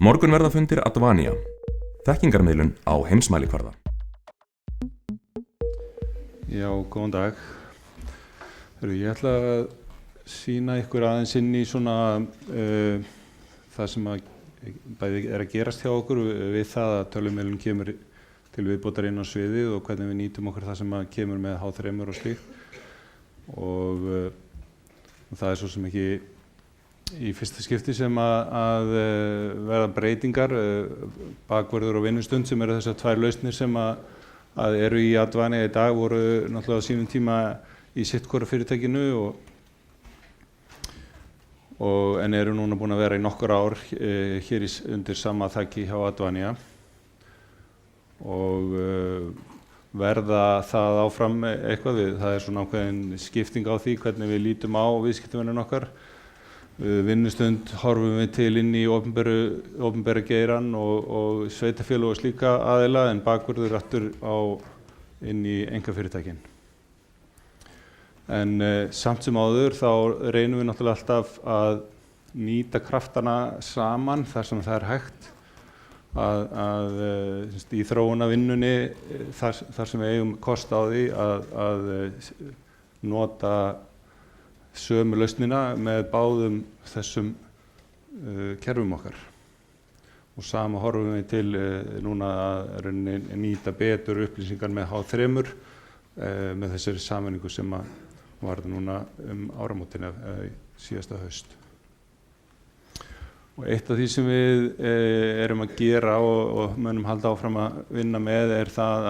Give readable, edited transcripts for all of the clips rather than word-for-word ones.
Morgunverðarfundir Advania. Þekkingarmiðlun á heimsmælikvarða. Já, góðan dag. Ég ætla að sýna ykkur aðeins inn í svona það sem bæði að gerast hjá okkur við það að tölvumiðlun kemur til viðbótar inn á sviðið og hvernig við nýtum okkur það sem kemur með H3 og slíkt. Og það svo sem ekki í fyrsta skipti sem að verða breytingar, bakvörður og vinnustund sem eru þessar tvær lausnir sem að eru í Advania í dag, voru náttúrulega á sínum tíma í sitt hvora fyrirtækinu en eru núna búin að vera í nokkur ár hér undir sama þaki hjá Advania og verða það áfram eitthvað við. Það svona ákveðin skipting á því hvernig við lítum á viðskiptavininn okkar. Vinnustund horfum við til inn í opinbera geirann og sveitarfélög og slíka aðila en bakvörður aftur inn í einkafyrirtækin. En samt sem áður þá reynum við náttúrulega alltaf að nýta kraftana saman þar sem það hægt í þróunarvinnunni þar sem við eigum kost á því að nota sömu lausnina með báðum þessum kerfum okkar. Og sama horfum við til núna að nýta betur upplýsingar með H3 með þessari sameiningu sem var núna áramótin síðasta haust. Og eitt af því sem við erum að gera og munum halda áfram að vinna með það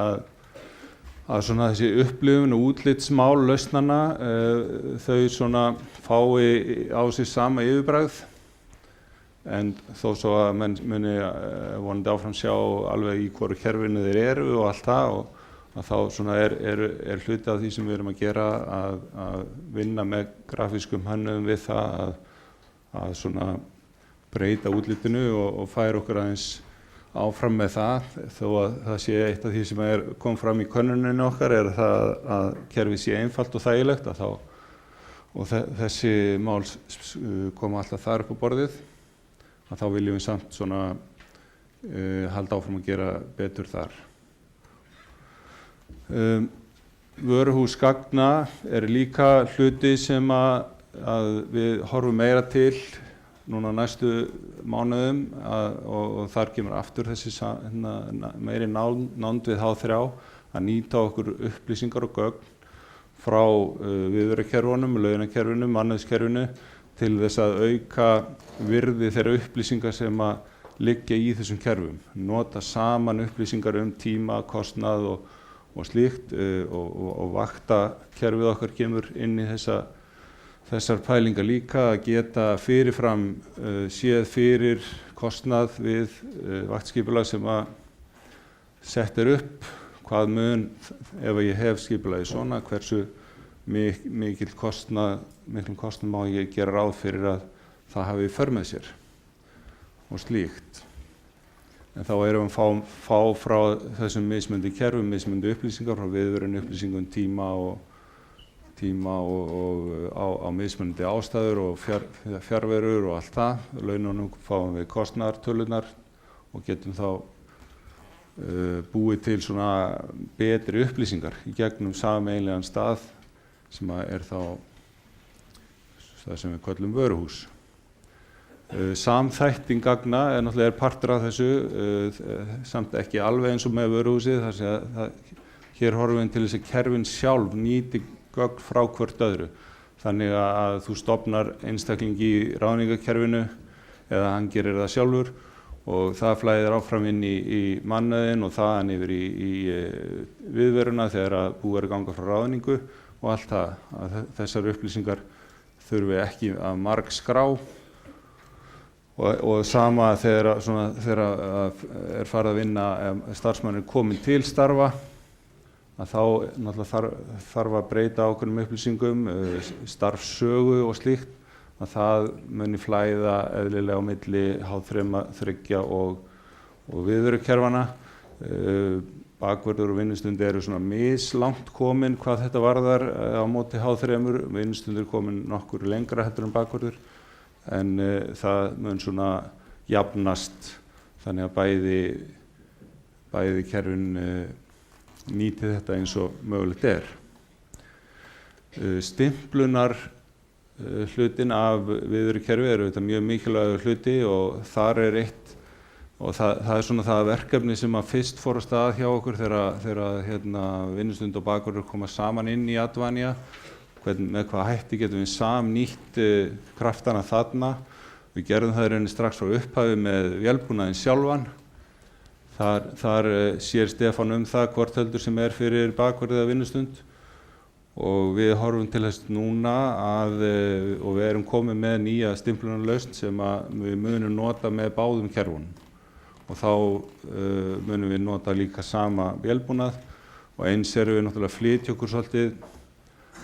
að svona þessi upplifun og útlitsmál lausnanna þau svona fái á sig sama yfirbragð en þó svo að menn muni vonandi áfram sjá alveg í hvoru kerfinu þeir eru og allt það og að þá svona er hluti af því sem við erum að gera að vinna með grafískum hönnuðum við það að svona breyta útlitinu og færa okkur aðeins áfram með það, þó að það sé eitt af því sem kom fram í könnuninu okkar það að kerfið sé einfalt og þægilegt og þessi mál koma alltaf þar upp á borðið að þá viljum við samt svona halda áfram að gera betur þar. Vöruhúsgagna líka hluti sem að við horfum meira til núna næstu mánuðum og þar kemur aftur þessi meiri nánd við H3 að nýta okkur upplýsingar og gögn frá viðvörukerfunum, launakerfinu, mannauðskerfinu til þess að auka virði þeirra upplýsingar sem liggja í þessum kerfum. Nota saman upplýsingar tíma, kostnað og slíkt og vaktakerfið okkar kemur inn í þessar pælingar líka að geta fyrirfram séð fyrir kostnað við vaktskipulag sem sett upp, hvað mun ef ég hef skipulagi svona, hversu miklum kostnað má ég gera ráð fyrir að það hafi í för með sér og slíkt. En þá erum við að fá frá þessum mismunandi kerfum, mismunandi upplýsingar frá viðvörun upplýsingum tíma og á mismunandi ástæður og fjarverur og allt það. Laununum fáum við kostnaðartölunar og getum þá búið til svona betri upplýsingar í gegnum sameiginlegan stað sem þá það sem við köllum vöruhús. Samþætting gagna náttúrulega partur af þessu, samt ekki alveg eins og með vöruhúsið, þar sem hér horfum við til þess að kerfin sjálf nýti gögn frá hvort öðru. Þannig að þú stofnar einstakling í ráðningakerfinu eða hann gerir það sjálfur og það flæðir áfram inn í mannauðinn og þaðan yfir í viðveruna þegar að búið að ganga frá ráðningu og allt það. Að þessar upplýsingar þurfi ekki að margskrá og sama þegar farið að vinna starfsmannur komin til starfa að þá náttúrulega þarf að breyta ákveðnum upplýsingum, starfssögu og slíkt, að það muni flæða eðlilega á milli H3 og viðvörukerfana. Bakvörður og vinnustund eru svona mislangt komin hvað þetta varðar á móti H3, vinnustund komin nokkur lengra heldur en bakvörður, en það mun svona jafnast þannig að bæði kerfin nýti þetta eins og mögulegt er. Stimplunar hlutin af viðverukerfi eru þetta mjög mikilvægur hluti og þar eitt og það svona það verkefni sem að fyrst fór af stað hjá okkur þegar vinnustund og bakvörður koma saman inn í Advania, með hvaða hætti getum við samnýtt kraftana þarna. Við gerðum það í rauninni strax frá upphafi með vélbúnaðinn sjálfan. Þar sér Stefán það hvort heldur sem fyrir bakvörð eða vinnustund og við horfum til þess núna og við erum komið með nýja stimplunarlausn sem við munum nota með báðum kerfunum og þá munum við nota líka sama vélbúnað og eins erum við náttúrulega að flytja okkur svolítið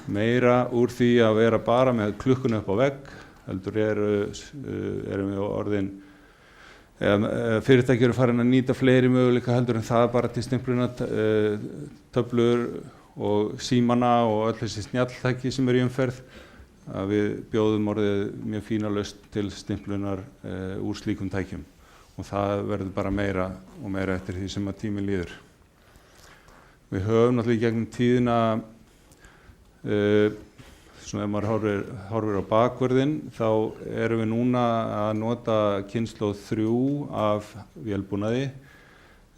meira úr því að vera bara með klukkuna upp á vegg, heldur erum við orðin fyrirtæki eru farin að nýta fleiri möguleika heldur en það bara til stimplunartöflur og símana og öll þessi snjalltæki sem í umferð að við bjóðum orðið mjög fína lausn til stimplunar úr slíkum tækjum og það verður bara meira og meira eftir því sem að tíminn líður. Við höfum náttúrulega í gegnum tíðina svona ef maður horfir á bakvörðinn þá erum við núna að nota kynslóð 3 af vélbúnaði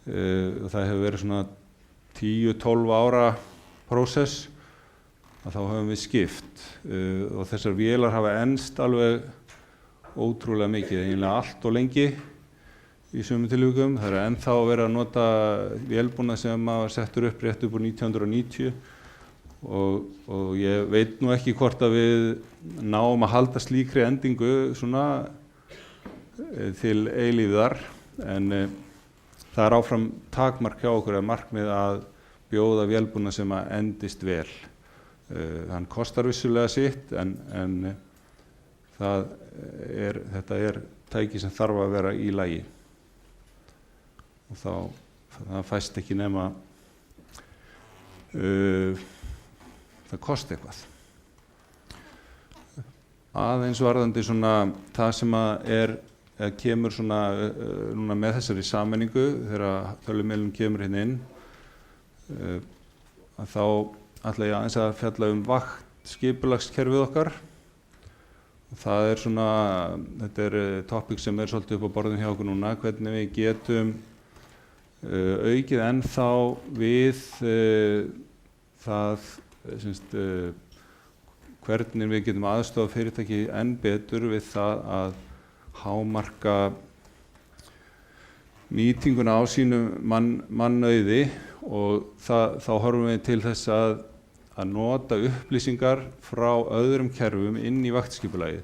og það hefur verið svona 10-12 ára prósess að þá höfum við skipt og þessar vélar hafa enst alveg ótrúlega mikið, eiginlega allt og lengi í sumum tilvikum. Það ennþá verið að nota vélbúnað sem var settur upp rétt upp úr 1990 og ég veit nú ekki hvort að við náum að halda slíkri endingu svona til eilífðar en það áfram takmark hjá okkur að markmið að bjóða vélbúnað sem að endist vel. Hann kostar vissulega sitt en þetta tæki sem þarf að vera í lagi og það fæst ekki nema það kosti eitthvað. Aðeins varðandi svona það sem kemur svona núna með þessari sameiningu þegar tölvumiðlun kemur hérna inn að þá ætla ég aðeins að fjalla vaktskipulagskerfið okkar. Það svona, þetta topic sem svolítið upp á borðum hjá okkur núna, hvernig við getum aukið ennþá við það hvernig við getum aðstoða fyrirtæki enn betur við það að hámarka nýtinguna á sínum mannauði og þá horfum við til þess að nota upplýsingar frá öðrum kerfum inn í vaktskipulagið.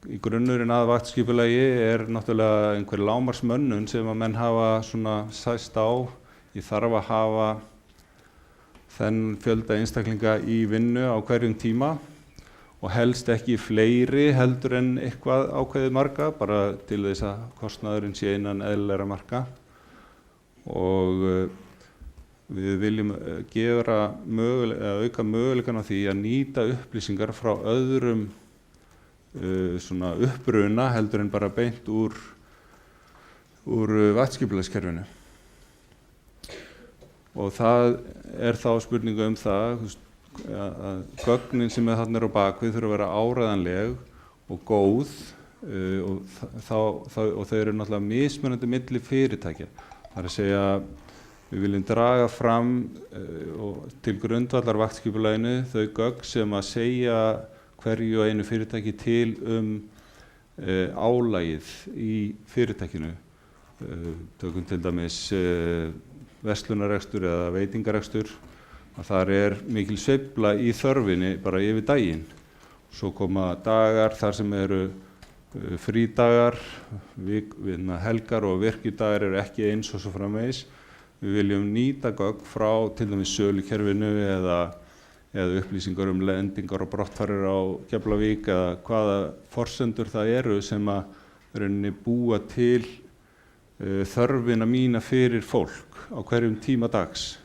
Í grunnurinn að vaktskipulagi náttúrulega einhver lágmarksmönnun sem að menn hafa svona sæst á. Ég þarf að hafa þennan fjölda einstaklinga í vinnu á hverjum tíma og helst ekki fleiri heldur en eitthvað ákveðið marga, bara til þess að kostnaðurinn sé innan eðlilegra marka. Og við viljum auka möguleikann á því að nýta upplýsingar frá öðrum svona uppruna heldur en bara beint úr vaktskipulagskerfinu. Og það þá spurningu það að gögnin sem þarna á bakvið þurfa að vera áreiðanleg og góð og þau eru náttúrulega mismunandi milli fyrirtækja. Það að segja við viljum draga fram til grundvallar vaktskipulaginu þau gögn sem að segja hverju og einu fyrirtæki til álagið í fyrirtækinu. Tökum til dæmis verslunarrekstur eða veitingarekstur að þar mikil sveifla í þörfinni bara yfir daginn. Svo koma dagar þar sem eru frídagar, helgar og virkidagar eru ekki eins og svo framvegis. Við viljum nýta gögn frá til dæmis sölukerfinu eða upplýsingar lendingar og brottfarir á Keflavík eða hvaða forsendur það eru sem að rauninni búa til þörfina mína fyrir fólk á hverjum tíma dags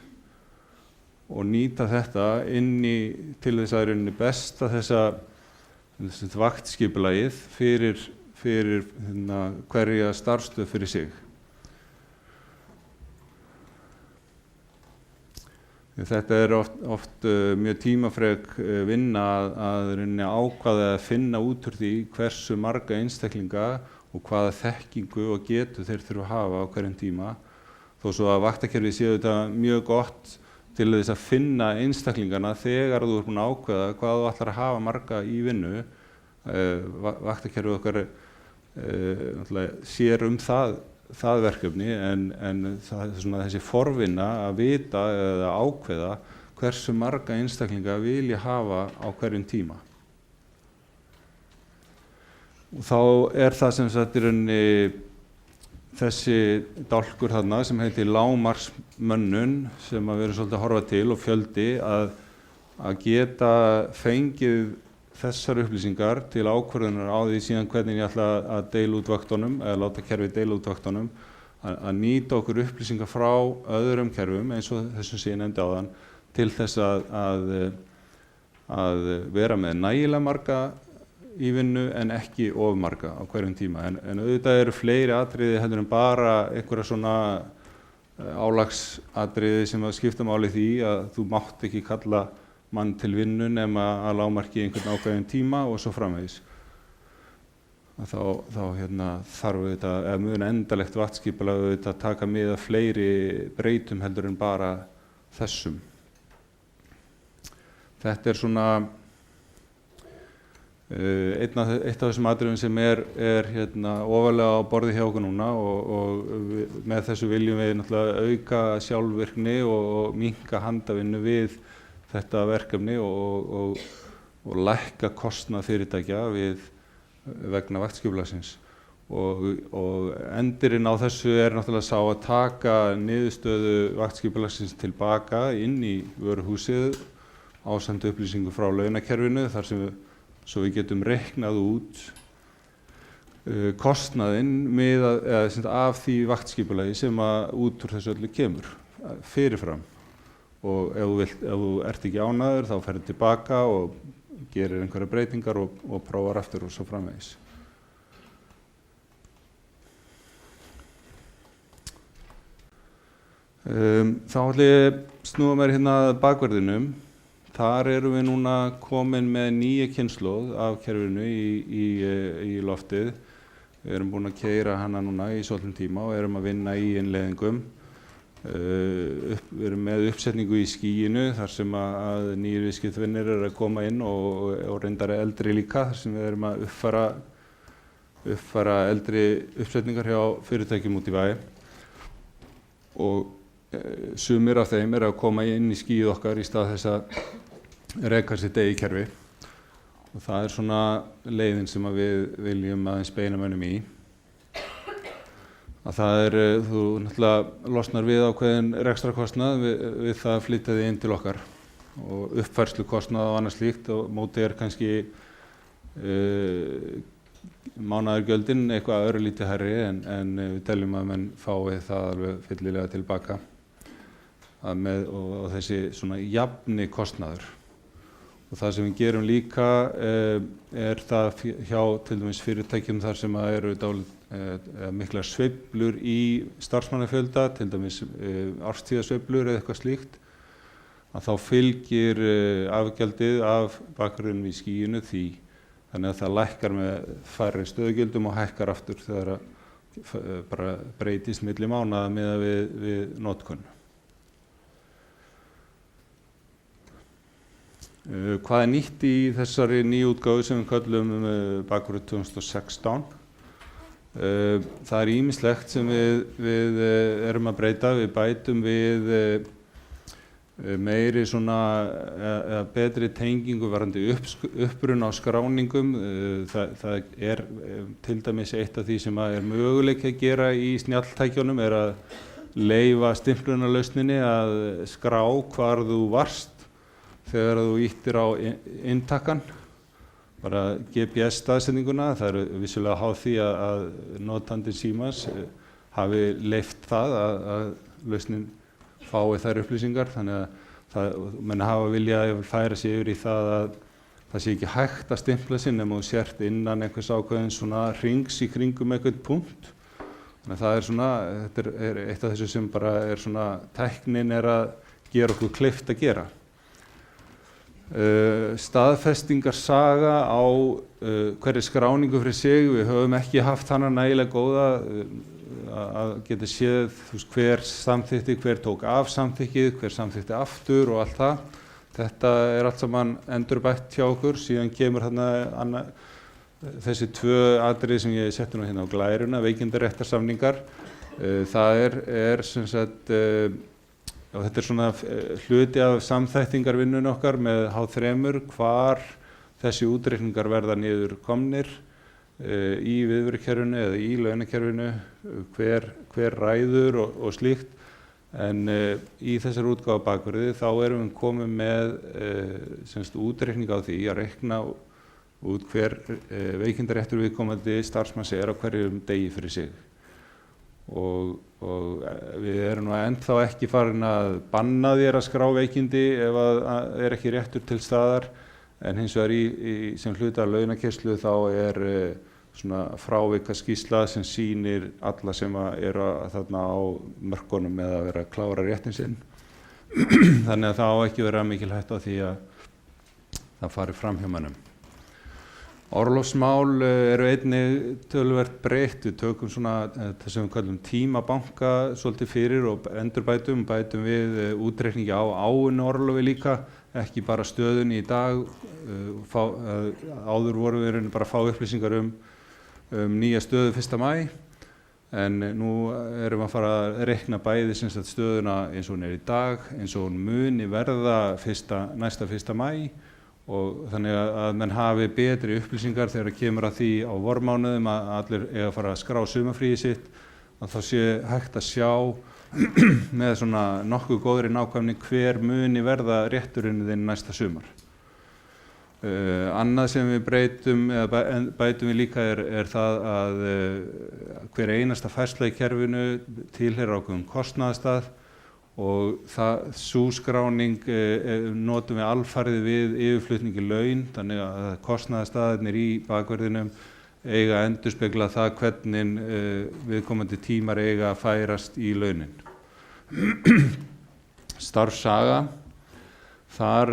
og nýta þetta til þess að rauninni besta þessa vaktskipulagið fyrir fyrir hverja starfsstöð fyrir sig. Þetta oft mjög tímafrek vinna að reyna ákvaða að finna út úr því hversu marga einstaklinga og hvaða þekkingu og getu þeir þurfa að hafa á hverjum tíma. Þó svo að vaktakerfið séu þetta mjög gott til þess að finna einstaklingana þegar þú ert búin að ákveða hvað þú ætlar að hafa marga í vinnu. Vaktakerfið okkar sér það verkefni en það er svona þessi forvinna að vita eða ákveða hversu marga einstaklinga vilja hafa á hverjum tíma. Og þá það sem sagt í rauninni þessi dálkur þarna sem heitir lágmarksmönnun sem við erum svolítið að horfa til og fjöldi að geta fengið þessar upplýsingar til ákvörðunar á því síðan hvernig ég ætla að deila út vöktunum eða láta kerfið deila út vöktunum að nýta okkur upplýsingar frá öðrum kerfum eins og þessum sem ég nefndi áðan til þess að vera með nægilega marga í vinnu en ekki of marga á hverjum tíma en auðvitað eru fleiri atriði heldur en bara einhverja svona álagsatriði sem að skipta máli því að þú mátt ekki kalla mann til vinnu nema að lágmarki einhvern ákveðin tíma og svo framvegis. Þá þarf auðvitað eða mun endalegt vaktskipulag auðvitað að taka mið af fleiri breytum heldur en bara þessum. Þetta svona eitt af þessum atriðum sem ofarlega á borði hjá okkur núna og með þessu viljum við náttúrulega auka sjálfvirkni og minnka handavinnu við þetta verkefni og lækka kostnað fyrirtækja vegna vaktskipulagsins og endirinn á þessu náttúrulega sá að taka niðurstöðu vaktskipulagsins tilbaka inn í vöruhúsið ásamt upplýsingu frá launakerfinu þar sem svo við getum reiknað út kostnaðinn af því vaktskipulagi sem út úr þessu öllu kemur fyrirfram. Og ef þú ert ekki ánægður þá ferðu tilbaka og gerir einhverjar breytingar og prófar aftur og svo framvegis. Þá ætla ég snúa mér að bakverðinum. Þar erum við núna komin með nýja kynslóð af kerfinu í loftið. Við erum búin að keyra hana núna í svolítinn tíma og erum að vinna í innleiðingum. Við erum með uppsetningu í skýinu þar sem að nýjir viðskiptavinir eru að koma inn og reyndar eldri líka þar sem við erum að uppfæra eldri uppsetningar hjá fyrirtækjum út í bæ og sumir af þeim eru að koma inn í skýið okkar í stað þess að reka sitt eigið kerfi og það svona leiðin sem að við viljum aðeins beina mönnum í. Að það þú náttúrulega losnar við ákveðin rekstrarkostnað við það að flytja þig inn til okkar og uppfærslukostnað og annað slíkt og móti kannski mánaðargjöldin eitthvað örlítið hærri en við teljum að menn fái það alveg fyllilega tilbaka og þessi svona jafni kostnaður. Og það sem við gerum líka það hjá til dæmis fyrirtækjum þar sem eru miklar sveiflur í starfsmannafjölda, til dæmis árstíðasveiflur eða eitthvað slíkt, að þá fylgir afgjaldið af bakgrunninum í skýinu því. Þannig að það lækkar með færri stöðugjöldum og hækkar aftur þegar bara breytist milli mánaða miðað við notkun. Hvað nýtt í þessari nýútgáfu sem við köllum bakgrunn 2016? Það ýmislegt sem við erum að breyta, við bætum við meiri svona eða betri tengingu varðandi uppruna á skráningum. Það til dæmis eitt af því sem er möguleiki að gera í snjalltækjunum að leyfa stimplunarlausninni að skrá hvar þú varst þegar þú ýttir á inntakkan, bara GPS staðsetninguna. Það vissulega háð því að notandinn símans hafi leyft það að lausnin fái þær upplýsingar, þannig að menn hafa viljað færa sig yfir í það það sé ekki hægt að stimpla sig nema þú sért innan einhvers ákveðin svona hrings í kringum einhvern punkt. Þannig að það svona, þetta er eitt af þessu sem bara svona, tæknin að gera okkur kleift að gera. Staðfestingarsaga á hverri skráningu fyrir sig, við höfum ekki haft hana nægilega góða að geta séð hver samþykkti, hver tók af samþykkið, hver samþykkti aftur og allt það. Þetta allt saman endurbætt hjá okkur, síðan kemur þarna þessi tvö atriði sem ég setti nú hérna á glæruna, veikindaréttarsamningar. Það sem sagt, og þetta svona hluti af samþættingarvinnun okkar með H3, hvar þessi útreikningar verða niður komnir í viðverukerfinu eða í launakerfinu, hver ræður og slíkt. En í þessari útgáfu bakverði þá erum við komið með útreikning á því að reikna út hver veikindaréttur viðkomandi starfsmanns á hverjum degi fyrir sig. Og við erum nú ennþá ekki farin að banna þér að skrá veikindi ef að ekki réttur til staðar, en hins vegar sem hluta af launakeyrslu þá svona frávikaskýrsla sem sýnir alla sem eru þarna á mörkunum með að vera að klára réttin sinn. Þannig að það á ekki vera mikil hætta á því að það fari fram hjá mönnum. Orlofsmál eru einnig töluvert breytt. Við tökum svona það sem við kallum tímabanka svolítið fyrir og bætum við útreikningi á áunnu orlofi líka, ekki bara stöðunni í dag. Áður vorum við bara að fá upplýsingar um nýja stöðu 1. maí, en nú erum við að fara að reikna bæði stöðuna eins og hún í dag, eins og hún muni verða næsta 1. maí, og þannig að menn hafi betri upplýsingar þegar kemur að því á vormánuðum að allir eiga að fara að skrá sumarfríið sitt, að þá sé hægt að sjá með svona nokkuð góðri nákvæmni hver muni verða rétturinn þinn næsta sumar. Annað sem við bætum við líka er það að hver einasta færsla í kerfinu tilheyrir ákveðnum kostnaðarstað, og sú skráning notum við alfarið við yfirflutningi laun, þannig að kostnaðarstaðirnir í bakverðinum eiga að endurspegla það hvernig viðkomandi tímar eiga að færast í launin. Starfssaga. Þar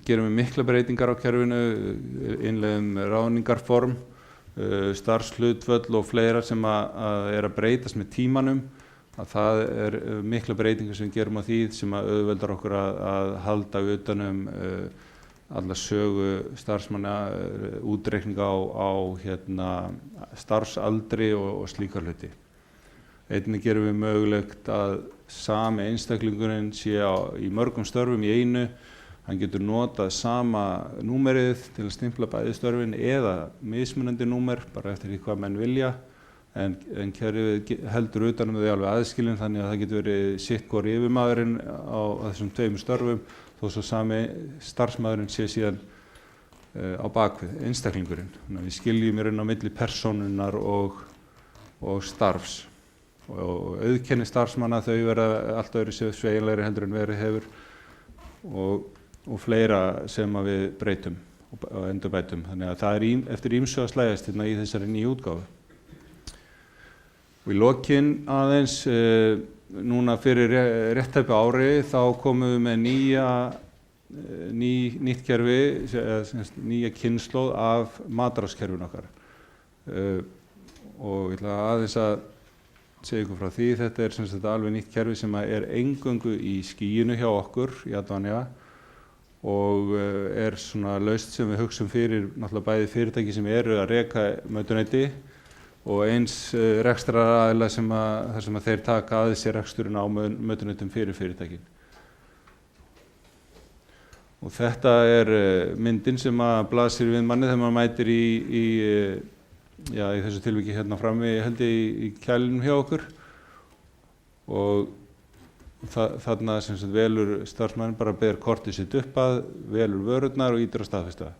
gerum við mikla breytingar á kerfinu, innleiðum ráðningarform, starfshlutföll og fleira sem að breytast með tímanum. Það mikla breytingar sem við gerum á því sem að auðveldar okkur að halda utanum alla sögu starfsmanna, útreikninga á starfsaldri og slíkar hluti. Einnig gerum við mögulegt að sami einstaklingurinn sé í mörgum störfum í einu, hann getur notað sama númerið til að stimpla bæði störfin eða mismunandi númer, bara eftir því hvað menn vilja, en kerfið heldur utan þau alveg aðskilin, þannig að það getur verið sitt hvor yfirmaðurinn á þessum tveimur störfum, þó svo sami starfsmaðurinn sé síðan á bakvið einstaklingurinn. Þannig að við skiljum í raun á milli persónunnar og starfs. Og auðkenni starfsmanna, þau verða allt öðru sveigjanlegri heldur en verið hefur, og fleira sem að við breytum og endurbætum. Þannig að það eftir ýmsu að slægjast í þessari nýju útgáfu. Og í lokin aðeins, núna fyrir rétt ári, þá komum við með nýtt kerfi, nýja kynslóð af mataráskerfinu okkar. Og ég ætla aðeins að segja ykkur frá því. Þetta er alveg nýtt kerfi sem eingöngu í skýinu hjá okkur í Advania, og svona lausn sem við hugsum fyrir náttúrulega bæði fyrirtæki sem eru að reka mötuneyti og eins rekstraraðila þar sem þeir taka að sér reksturinn á mötuneytum fyrir fyrirtækin. Og þetta myndin sem blasir við manni þegar maður mætir í þessu tilviki hérna frammi, held ég, í kælinum hjá okkur, og þarna velur starfsmaðurinn bara ber kortið sitt upp að, velur vörurnar og ýtir á staðfesta.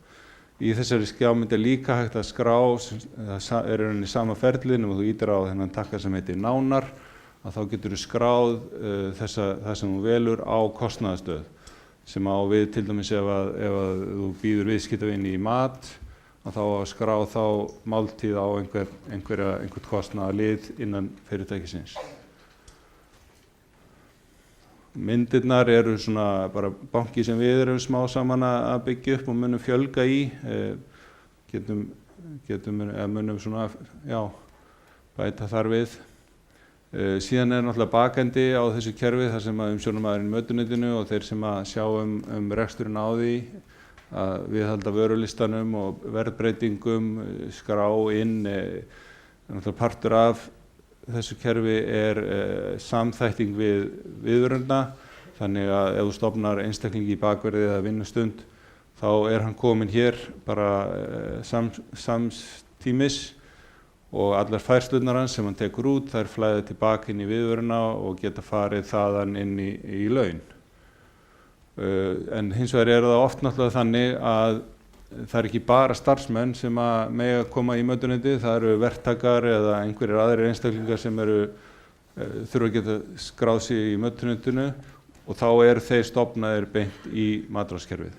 Í þessari skjámynd líka hægt að skrá, það í sama ferlið, og þú ýtir á þennan takka sem heitir nánar, að þá getur þú skráð það sem þú velur á kostnaðarstöð. sem á við til dæmis ef að þú býður viðskiptavini í mat að þá að skrá þá máltíð á einhvern kostnaðarlið innan fyrirtækisins. Myndirnar eru svona bara banki sem við erum smá saman að byggja upp og munum fjölga í, munum svona, bæta þar við. Síðan náttúrulega bakendi á þessu kerfi þar sem að umsjónarmaðurinn í mötuneytinu og þeir sem að sjá reksturinn á því, að viðhalda vörulistanum og verðbreytingum, skrá inn, náttúrulega partur af þessu kerfi samþætting við viðvöruna, þannig að ef þú stofnar einstaklingi í bakverði eða vinnustund þá hann kominn hér bara samtímis og allar færslurnar hans sem hann tekur út þær flæða tilbaka inn í viðvöruna og geta farið þaðan inn í laun. En hins vegar það oft náttúrulega þannig að það ekki bara starfsmenn sem að mega koma í mötuneyti, það eru verktakar eða einhverjir aðrir einstaklingar sem þurfa að geta skráð sig í mötuneytinu og þá þeir stofnaðir beint í matráðskerfið.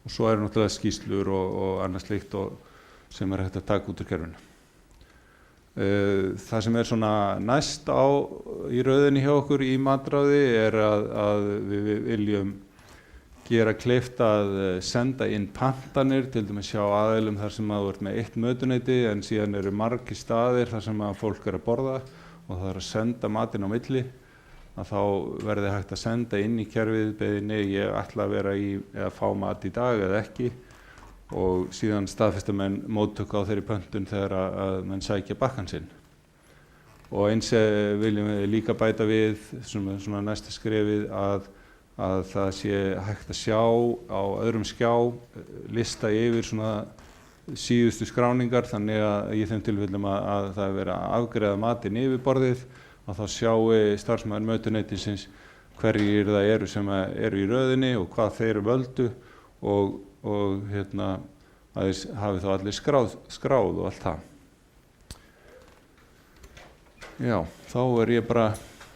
Og svo náttúrulega skýrslur og annað slíkt sem hægt að taka út úr kerfinu. Það sem svona næst í röðinni hjá okkur í matráði að við viljum gera kleift að senda inn pantanir, til dæmis hjá aðilum þar sem þú ert með eitt mötuneyti en síðan eru margir staðir þar sem að fólk að borða og það að senda matinn á milli, að þá verði hægt að senda inn í kerfið beiðni ég ætla að vera eða fá mat í dag eða ekki og síðan staðfesta menn móttöku á þeirri pöntun þegar að menn sækja bakkann sinn. Og eins viljum við líka bæta við svona næsta skrefið að það sé hægt að sjá á öðrum skjá lista yfir svona síðustu skráningar, þannig að í þeim tilfellum að það verið að afgreiða matinn yfir borðið að þá sjái starfsmaður mötuneytisins hverjir það eru sem eru í röðinni og hvað þeir völdu og að þeir hafi þá allir skráð og allt það. Já, þá ég bara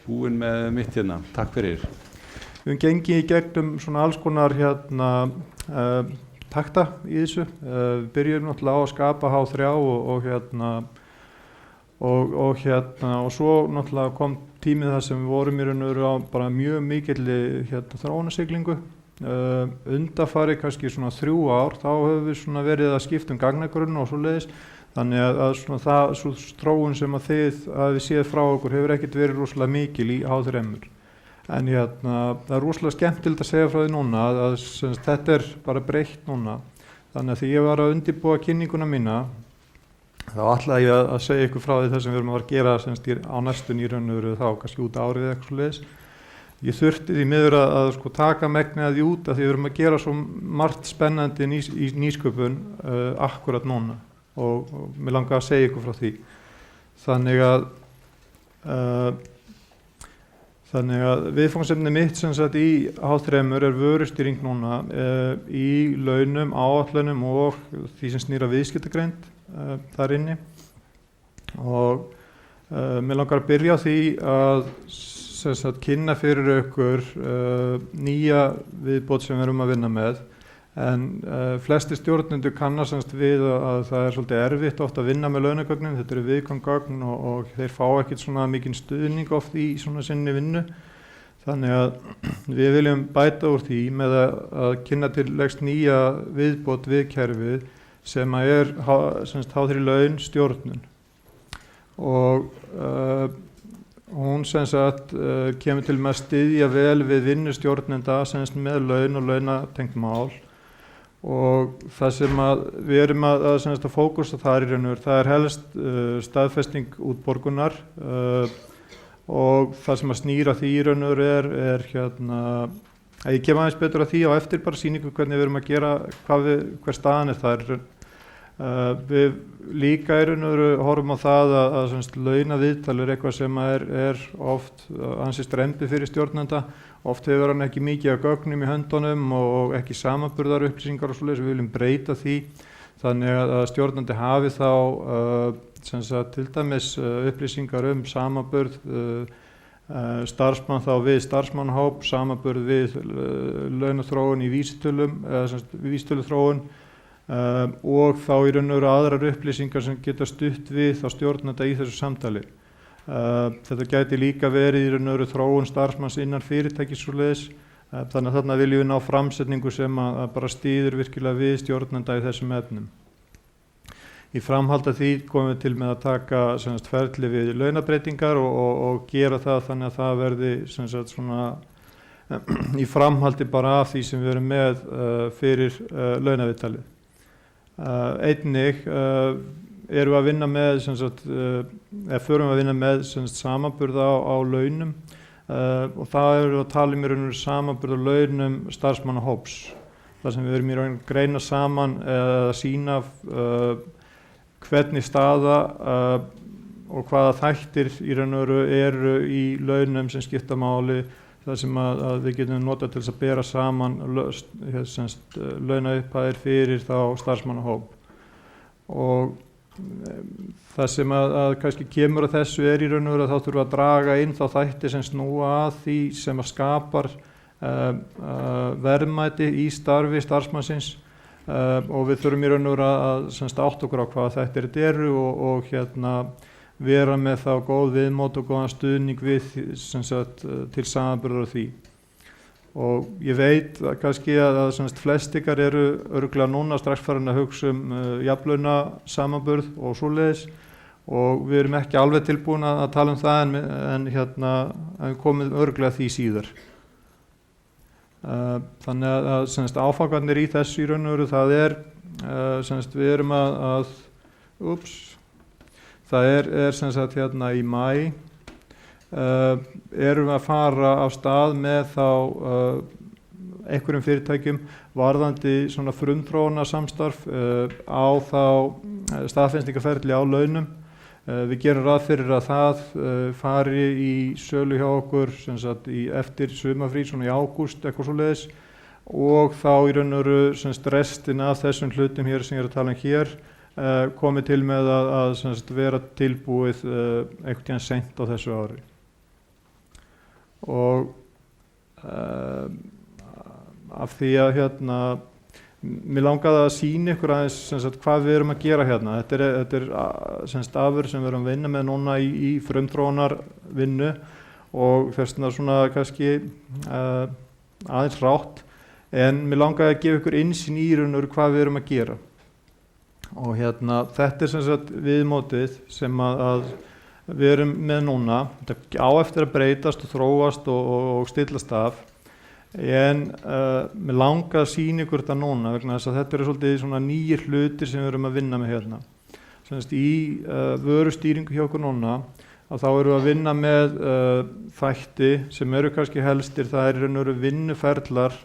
búinn með mitt hérna. Takk fyrir. Við höfum gengið í gegnum svona alls konar takta í þessu. Við byrjum náttúrulega á að skapa H3 og svo náttúrulega kom tímið þar sem við vorum í raun og veru á bara mjög mikilli þróunarsiglingu. Undanfarið kannski svona 3 ár, þá höfum við svona verið að skipta gagnagrunn og svoleiðis. Þannig að svona sú þróun sem að þið hafið séð frá okkur hefur ekkert verið rosalega mikil í H3-mur. En það rosalega skemmtilegt að segja frá því núna að þetta bara breytt núna. Þannig að því ég var að undirbúa kynninguna mína, þá ætlaði ég að segja ykkur frá því það sem við erum að gera á næstunni í raun og veru þá, kannski út árið eða eitthvað svoleiðis. Ég þurfti því miður að taka megnið að því út að því við erum að gera svo margt spennandi í nýsköpun akkurat núna og mér langar að segja ykkur frá því. Þannig að viðfangsefni mitt í H3-mur vörustýring núna í launum, áætlunum og því sem snýr að viðskiptagreind þar inni. Og mér langar að byrja á því að kynna fyrir ykkur nýja viðbót sem við erum að vinna með. En flesti stjórnendur kannast við að það svolítið erfitt oft að vinna með launagögnin, þetta eru viðkvæm gögn og þeir fá ekkert svona mikinn stuðning oft í svona sinni vinnu. Þannig að við viljum bæta úr því með að kynna til legst nýja viðbót við kerfið sem H3 laun stjórnun. Og hún kemur til með að styðja vel við vinnustjórnenda með laun og launatengt mál. Og það sem við erum að fókusa þar í raun og veru, það helst staðfesting útborgunar og það sem að snýra því í raun og veru ég kem aðeins betur að því á eftir bara sýningu hvernig við erum að gera, hver staðan þar. Við líka í raun og veru horfum á það að launaviðtal eitthvað sem oft ansi strembið fyrir stjórnenda. Oft hefur hann ekki mikið af gögnum í höndunum og ekki samanburðar upplýsingar og svoleiðis, við viljum breyta því þannig að stjórnandi hafi þá til dæmis upplýsingar samanburð starfsmann þá við starfsmannahóp, samanburð við launaþróun í vísitölum, vísitöluþróun og þá í raun og veru aðrar upplýsingar sem geta stutt við þá stjórnanda í þessu samtali. Þetta gæti líka verið í raun og veru þróun starfsmanns innan fyrirtækis svoleiðis, þannig að þarna viljum við ná framsetningu sem að bara styður virkilega við stjórnanda í þessum efnum. Í framhald af því komum við til með að taka ferli við launabreitingar og gera það þannig að það verði svona í framhaldi bara af því sem við erum með fyrir launaviðtalið. Einnig erum við að vinna með förum að vinna með samanburð á launum og það erum við að tala í raun og veru samanburð á launum starfsmannahóps. Það sem við erum í raun að greina saman eða sýna hvernig staða og hvaða þættir í raun og veru eru í launum sem skipta máli, það sem að við getum notað til þess að bera saman launaupphæðir fyrir þá starfsmannahóp. Og það sem að kannski kemur að þessu í raun og veru að þá þurfum að draga inn þá þætti sem snúa að því sem að skapar verðmæti í starfi starfsmannsins. Og við þurfum í raun og veru að átta okkur á hvaða þetta eru og vera með þá góð viðmót og góðan stuðning við til samanburðar á því. Og ég veit að kannski að flest ykkar eru örugglega núna strax farin að hugsa jafnlauna samanburð og svoleiðis og við erum ekki alveg tilbúin að tala það en við komum örugglega því síðar. Þannig að áfangarnir í þessu í raun og veru það við erum það í maí erum við að fara af stað með þá einhverjum fyrirtækjum varðandi svona frumþróunarsamstarf á þá staðfestingarferli á launum. Við gerum ráð fyrir að það fari í sölu hjá okkur eftir sumarfrí, svona í ágúst, eitthvað svoleiðis og þá í raun og veru restin af þessum hlutum hér sem ég er að tala hér komið til með að vera tilbúið einhvern tíðan seint á þessu ári. Og af því að mér langaði að sýna ykkur aðeins hvað við erum að gera hérna. Þetta er afurð sem við erum að vinna með núna í frumþróunarvinnu og þess vegna svona kannski aðeins rátt en mér langaði að gefa ykkur innsýn í raun og veru hvað við erum að gera. Og þetta er viðmótið sem að við erum með núna. Þetta á eftir að breytast og þróast og stillast af. En mér langar að sýna ykkur þetta núna vegna þess að þetta eru svolítið svona nýjir hlutir sem við erum að vinna með hérna. Í vörustýringu hjá okkur núna að þá erum við að vinna með þætti sem eru kannski helstir, það eru vinnuferlar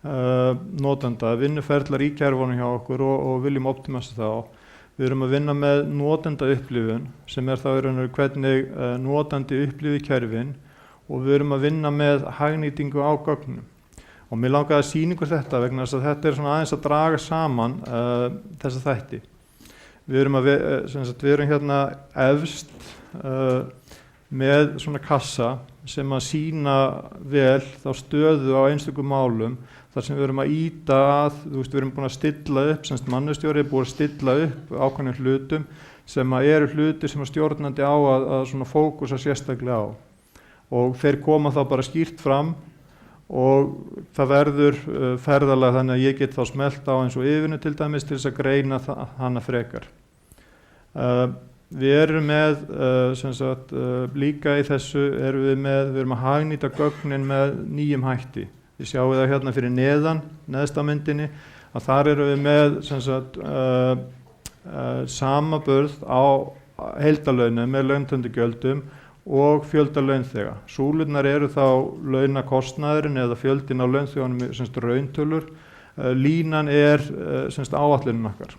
notenda, vinnuferlar í kerfunum hjá okkur og viljum optimasta þá. Við erum að vinna með notenda upplifun sem þá hvernig notandi upplifi kerfin og við erum að vinna með hagnýtingu á gögnum. Og mér langaði að sýna ykkur þetta vegna þess að þetta er svona aðeins að draga saman þessa þætti. Við erum hérna efst með svona kassa sem að sýna vel þá stöðu á einstökum málum þar sem við erum að ýta að, við erum búin að stilla upp, mannustjóri er búin að stilla upp ákveðnum hlutum sem að eru hlutir sem að stjórnandi á að svona fókusa sérstaklega á. Og þeir koma þá bara skýrt fram og það verður ferðalega þannig að ég get þá smellt á eins og yfirnu til dæmis til þess að greina hana frekar. Við erum með, líka í þessu við erum að hagnýta gögnin með nýjum hætti. Við sjáum það hérna fyrir neðan, neðsta myndinni, að þar erum við með samanburð á heildarlaunum með launtendugjöldum og fjölda launþega. Súlurnar eru þá launakostnaðurinn eða fjöldin á launþegunum rauntölur. Línan er áætlunin okkar.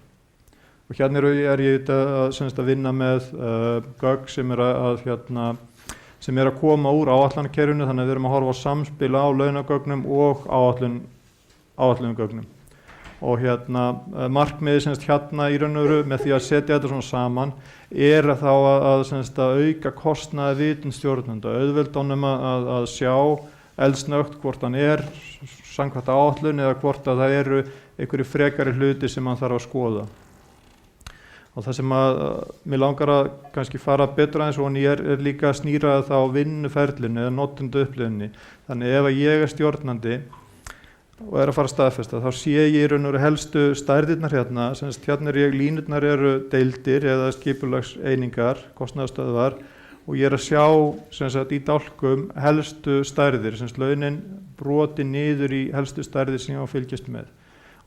Og hérna er ég að vinna með gögn sem er að koma úr áætlanakerfinu, þannig að við erum að horfa á samspil á launagögnum og áætlunum gögnum. og markmiðið sem sagt hérna í raun og veru með því að setja þetta svona saman að þá að auka kostnaði vitund stjórnenda, auðveldunum að sjá eldsnöggt hvort hann samkvæmt áætlun eða hvort að það eru einhverju frekari hluti sem hann þarf að skoða. Og það sem mér langar að kannski fara betur aðeins og ég líka að snýra þá vinnuferlinu eða notendu upplifunni. Þannig ef ég stjórnandi og að fara að staðfesta, þá sé ég í raun og veru helstu stærðirnar hérna, hérna línurnar eru deildir eða skipulagseiningar, kostnaðarstöðvar og ég að sjá í dálkum helstu stærðir, launin brotin niður í helstu stærðir sem ég á að fylgjast með.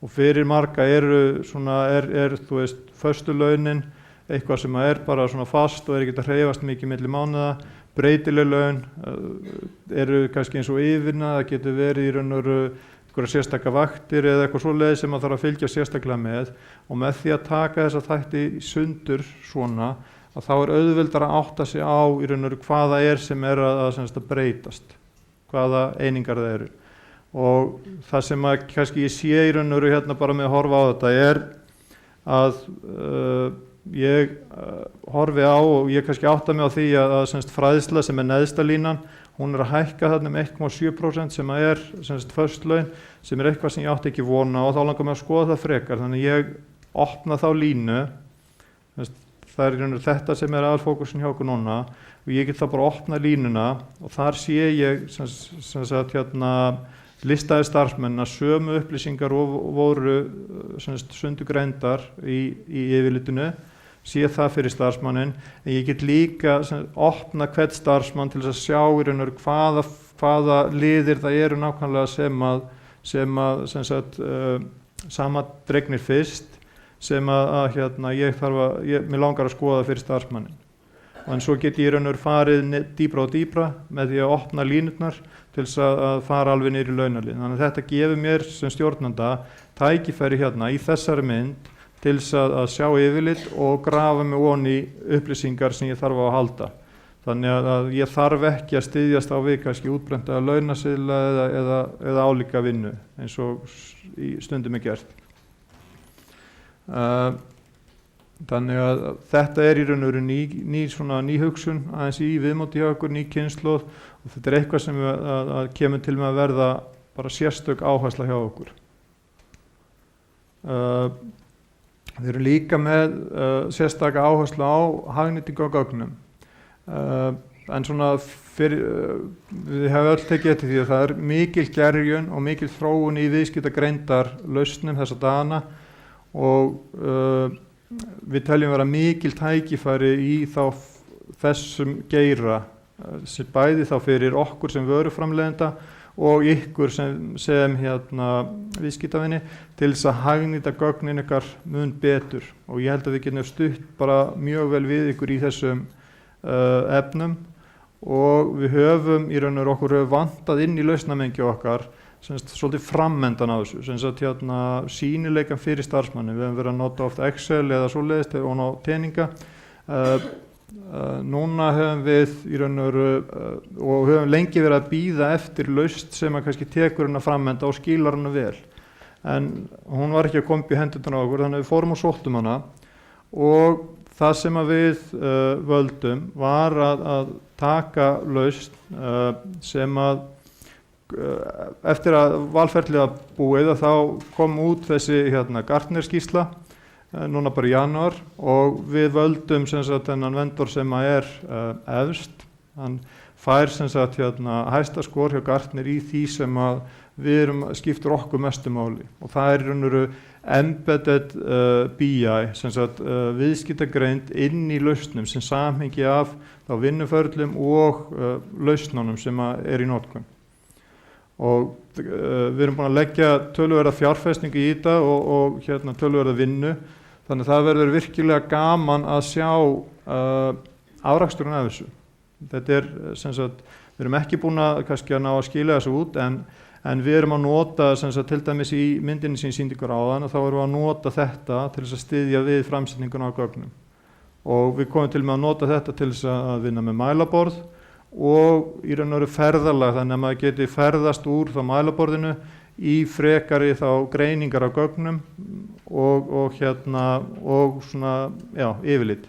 Og fyrir marga þú veist, föstu launin, eitthvað sem bara svona fast og ekki að hreyfast mikið milli mánuða, breytileg laun, eru kannski eins og yfirna, það getur verið í raun og veru einhverja sérstaka vaktir eða eitthvað svoleiðis sem þarf að fylgja sérstaklega með og með því að taka þessa þætti í sundur svona, að þá auðveldara að átta sig á í raun og veru hvaða sem að breytast, hvaða einingar það eru. Og það sem kannski ég sé í raun og veru hérna bara með að horfa á þetta að ég horfi á og ég kannski átta mig á því að fræðsla sem neðsta línan, hún að hækka þarna 1,7% sem föst laun, sem eitthvað sem ég átti ekki vona og þá langar mig að skoða það frekar. Þannig ég opna þá línu, það í raun og veru þetta sem aðalfókusin hjá okkur núna og ég get þá bara opna línuna og þar sé ég listaði starfsmenn að sömu upplýsingar og voru sundugreindar í yfirlitinu, sé það fyrir starfsmannin, en ég get líka opna hvern starfsmann til þess að sjá í raun og veru hvaða liðir það eru nákvæmlega sem samadregnir fyrst, sem mér langar að skoða fyrir starfsmannin. En svo get ég í raun og veru farið dýpra og dýpra með því að opna línurnar til þess að fara alveg niður í launalín. Þannig að þetta gefur mér sem stjórnanda tækifæri hérna í þessari mynd til þess að sjá yfirlit og grafa mig ofan í upplýsingar sem ég þarf á að halda. Þannig að ég þarf ekki að styðjast á við kannski útbrentaða launaseðla eða álíka vinnu eins og stundum gert. Þannig að þetta í raun og veru ný hugsun aðeins í viðmóti hjá okkur, ný kynslóð og þetta eitthvað sem að kemur til með að verða bara sérstök áhersla hjá okkur. Við erum líka með sérstaka áherslu á hagnýtingu á gögnum. En við hefum öll tekið eftir því að það mikil gerjun og mikil þróun í viðskiptagreindar lausnum þessa dagana og við teljum vera mikil tækifæri í þessum geira sem bæði þá fyrir okkur sem vöruframleiðenda og ykkur sem viðskiptavinni til þess að hagnýta gögnin ykkar mun betur og ég held að við getum stutt bara mjög vel við ykkur í þessum efnum og við höfum í raun og veru okkur vantað inn í lausnamengi okkar svolítið frammendan á þessu, sýnileikan fyrir starfsmanni. Við höfum verið að nota oft Excel eða svoleiðis og ná teninga. Núna höfum við í raun og veru og höfum lengi verið að bíða eftir lausn sem að kannski tekur hana frammenda og skilar hana vel. En hún var ekki að koma upp í hendurnar á okkur, þannig að við fórum og sóttum hana og það sem að við völdum var að taka lausn sem að eftir að valferlið að búið að þá kom út þessi Gartner skýrsla núna bara í janúar og við völdum þennan vendor sem að efst. Hann fær hæsta skor hjá Gartner í því sem að við skiptur okkur mestu máli og það í raun og veru embedded BI, viðskiptagreind inn í lausnum sem samhengi af þá vinnuförlum og lausnunum sem að í notkun. Og við erum búin að leggja töluverða fjárfestingu í þetta og töluverða vinnu, þannig að það verður virkilega gaman að sjá afraksturinn af þessu. Þetta við erum ekki búin að kannski að ná að skila þessu út en við erum að nota til dæmis í myndinni sem ég sýndi ykkur áðan og þá erum við að nota þetta til þess að styðja við framsetninguna á gögnum. Og við komum til með að nota þetta til þess að vinna með mælaborð og í raun og veru ferðalag þannig að maður geti ferðast úr þá mælaborðinu í frekari þá greiningar á gögnum og svona, yfirlit.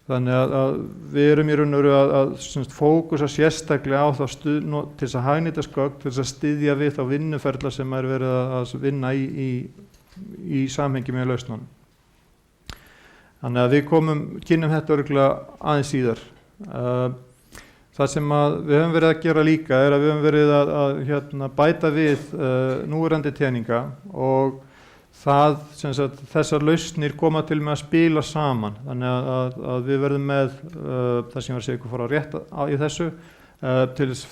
Þannig að við erum í raun og veru að fókusa sérstaklega á þá til þess að hagnýta gögn, til þess að styðja við þá vinnuferla sem verið að vinna í samhengi með lausnunum. Þannig að við kynnum þetta örugglega aðeins síðar. Það sem við höfum verið að gera líka að við höfum verið að bæta við núverandi teninga og þessar lausnir koma til með að spila saman. Þannig að við verðum með það sem ég var að segja ykkur fara rétt í þessu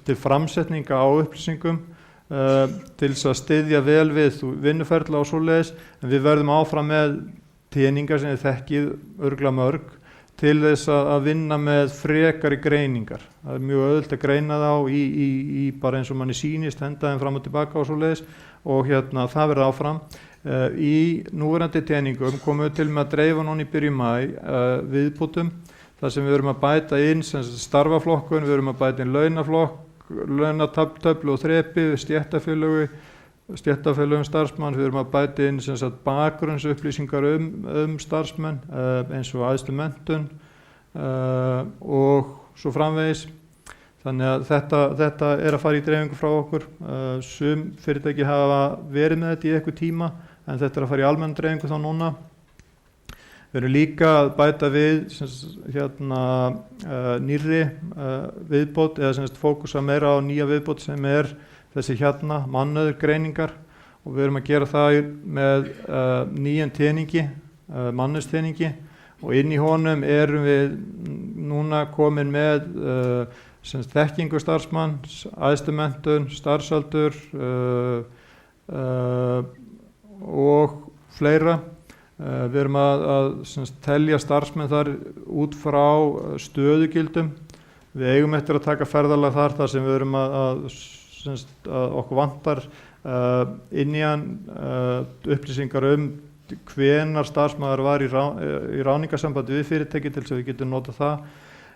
til framsetninga á upplýsingum, til þess að styðja vel við vinnuferla og svoleiðis, en við verðum áfram með teningar sem þið þekkið örugglega mörg til þess að vinna með frekari greiningar. Það mjög auðvelt að greina þá í bara eins og manni sýnist, henda þeim fram og tilbaka og svoleiðis og það verður áfram. Í núverandi teningum komum við til með að dreifa núna í byrjun maí viðbótum þar sem við verum að bæta inn starfaflokkun, við verum að bæta inn launaflokk, launatöflu og þrepi við stéttarfélögum starfsmann, við verum að bæta inn bakgrunnsupplýsingar starfsmenn eins og æðstu menntun og svo framvegis. Þannig að þetta að fara í dreifingu frá okkur. Sum fyrirtæki hafa verið með þetta í eitthvað tíma en þetta að fara í almennu dreifingu þá núna. Við erum líka að bæta við nýrri viðbót eða fókusa meira á nýja viðbót sem þessi mannauður greiningar og við erum að gera það með nýjan teningi, mannauðsteningi og inn í honum erum við núna komin með þekkingu starfsmann, æðstu menntun, starfsaldur og fleira. Við erum að telja starfsmenn þar út frá stöðugildum. Við eigum eftir að taka ferðalag þar sem við erum að okkur vantar inn í hann upplýsingar hvenær starfsmaður var í ráðningarsambandi við fyrirtæki til þess að við getum notað það.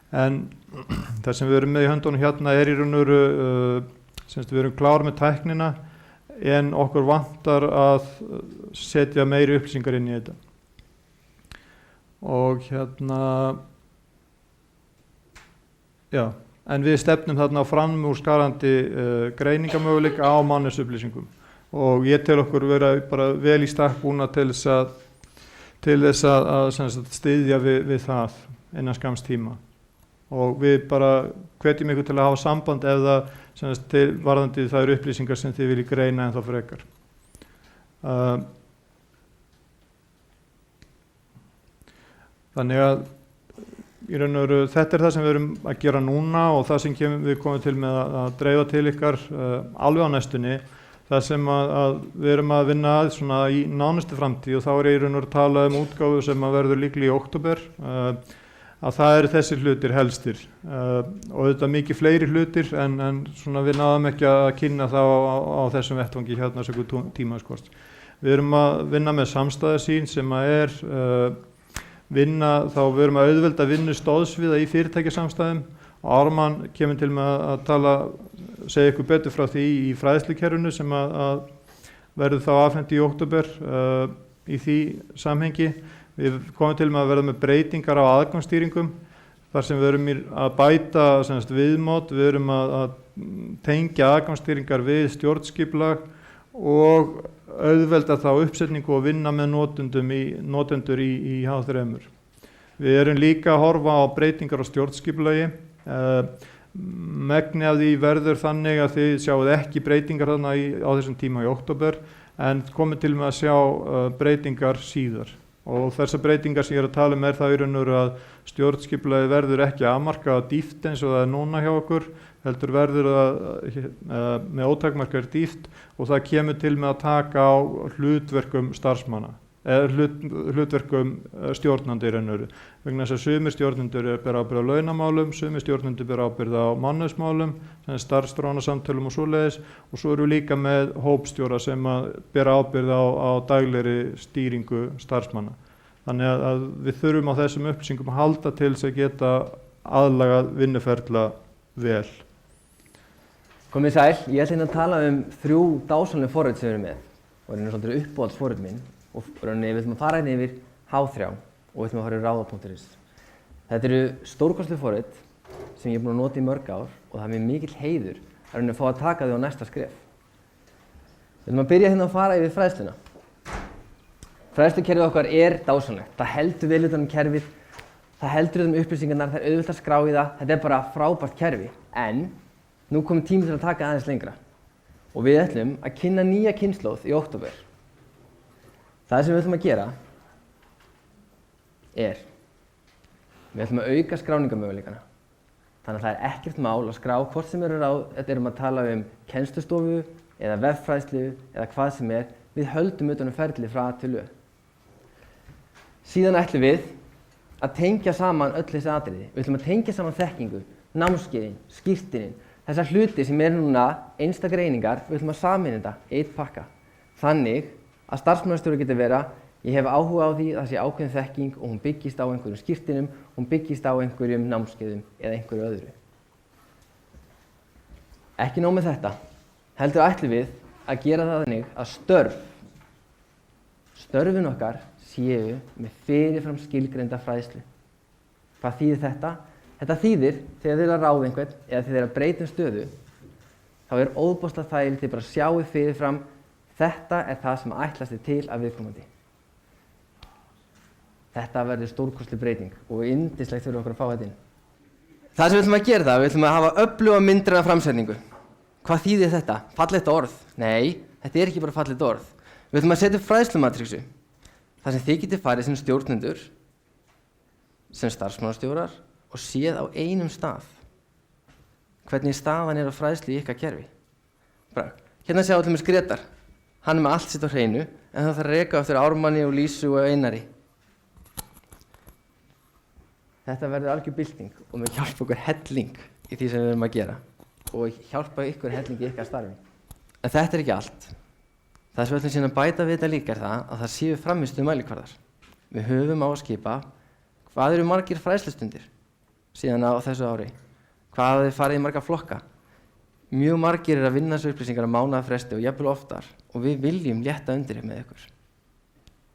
En það sem við erum með í höndunum í raun og veru, við erum klár með tæknina en okkur vantar að setja meiri upplýsingar inn í þetta. Og en við stefnum þarna á framúrskarandi greiningamöguleika á mannauðsupplýsingum og ég tel okkur vera bara vel í stakk búna til þess að styðja við það innan skamms tíma. Og við bara hvetjum ykkur til að hafa samband ef það varðandi það eru upplýsingar sem þið viljið greina en þá frekar. Þannig að í raun og veru þetta það sem við erum að gera núna og það sem við komum til með að dreifa til ykkar alveg á næstunni. Það sem við erum að vinna svona í nánustu framtíð og þá í raun og veru tala útgáfu sem verður líklega í október. Að það eru þessir hlutir helstir og þetta mikið fleiri hlutir en svona við náðum ekki að kynna það á þessum vettvangi söku tímaskort. Við erum að vinna með samstæðarsýn sem þá við erum að auðvelda vinnustóðsviða í fyrirtækjasamstæðum og Ármann kemur til með að segja ykkur betur frá því í fræðslukerfinu sem að verður þá afhent í október í því samhengi. Við komum til með að verða með breytingar á aðgangsstýringum þar sem við erum að bæta viðmót, við erum að tengja aðgangsstýringar við stjórnskipulag og auðvelda þá uppsetningu og vinna með notendur í H3M. Við erum líka að horfa á breytingar á stjórnskipulagi. Megni af því verður þannig að þið sjáuð ekki breytingar þarna á þessum tíma í október en komum til með að sjá breytingar síðar. Og þessar breytingar sem ég að tala það í raun og veru að stjórnskipulagið verður ekki afmarkað dýpt eins og það núna hjá okkur, heldur verður með ótakmarkaðri dýpt og það kemur til með að taka á hlutverkum starfsmanna, hlutverkum stjórnandi í raun og veru. Vegna þess að sumir stjórnendur bera ábyrgð á launamálum, sumir stjórnendur bera ábyrgð á mannauðsmálum, starfsþróunarsamtölum og svoleiðis og svo eru líka með hópstjóra sem bera ábyrgð á daglegri stýringu starfsmanna. Þannig að við þurfum á þessum upplýsingum að halda til þess að geta aðlagað vinnuferla vel. Komið sæl, ég ætla að tala 3 dásamleg forrit sem við erum með og svolítið uppáhaldsforrit minn og við ætlum að fara yfir H3 og við ætlum að fara yfir ráða.is. Þetta eru stórkostleg forrit sem ég er búinn að nota í mörg ár og það er mér mikill heiður að fá að taka þau á næsta skref. Við ætlum að byrja að fara yfir fræðsluna. Fræðslukerfið okkar er dásamlegt. Það heldur vel utan kerfið, það heldur upplýsingarnar, það er auðvelt að skrá í það, þetta er bara frábært kerfi. En nú komum tími til að taka aðeins lengra og við ætlum að kynna nýja kynslóð í október. Það sem við ætlum að gera er við ætlum að auka skráningarmöguleikana. Þannig að það er ekkert mál að skrá hvort sem þetta erum að tala kennslustofu eða veffræðslu eða hvað sem er. Við höldum utan ferlið frá A til Ö. Síðan ætlum við að tengja saman öll þessi atriði. Við ætlum að tengja saman þekkingu, námskeiðin, skírteinin, þessar hluti sem núna einstakar einingar, við ætlum að sameina þetta í einn pakka. Þannig að starfsmannastjóri getur vera, ég hef áhuga á því að það sé ákveðin þekking og hún byggist á einhverjum skírteinum, hún byggist á einhverjum námskeiðum eða einhverju öðru. Ekki nóg með þetta, heldur ætlum við að gera það þannig að störfin okkar séu með fyrirfram skilgreinda fræðslu. Hvað þýðir þetta? Þetta þýðir þegar þið eru að ráða einhvern eða þið eru að breyta stöðu, þá er óbóðslega þægilegt þið bara sjáu fyrirfram þetta er það sem ætlast þið til af viðkomandi. Þetta verður stórkostleg breyting og yndislegt fyrir okkur að fá þetta inn. Það sem við ætlum að gera við ætlum að hafa öfluga myndræna framsetningu. Hvað þýðir þetta? Fallegt orð? Nei, þetta er ekki bara fallegt orð. Við ætlum að setja upp fræðslumatrixu, þar sem þið getið farið sem stjórnendur, sem starfsmannastjórar og séð á einum stað hvernig staðan er á fræðslu í ykkar kerfi. Hérna sjáum við til dæmis Gretar. Hann er með allt sitt á hreinu en það þarf að reka eftir Ármanni og Lísu og Einari. Þetta verður algjör bylting og mun hjálpa okkur helling í því sem við erum að gera og hjálpa ykkur helling í ykkar starfi. En þetta er ekki allt. Það sem við ætlum síðan að bæta við þetta líka er það að það séu frammistuðu mælikvarðar. Við höfum á að skipa hvað eru margir fræðslustundir síðan á þessu ári, hvað þið farið í marga flokka. Mjög margir að vinna þessu upplýsingar á mánaðarfresti og jafnvel oftar og við viljum létta undir með ykkur.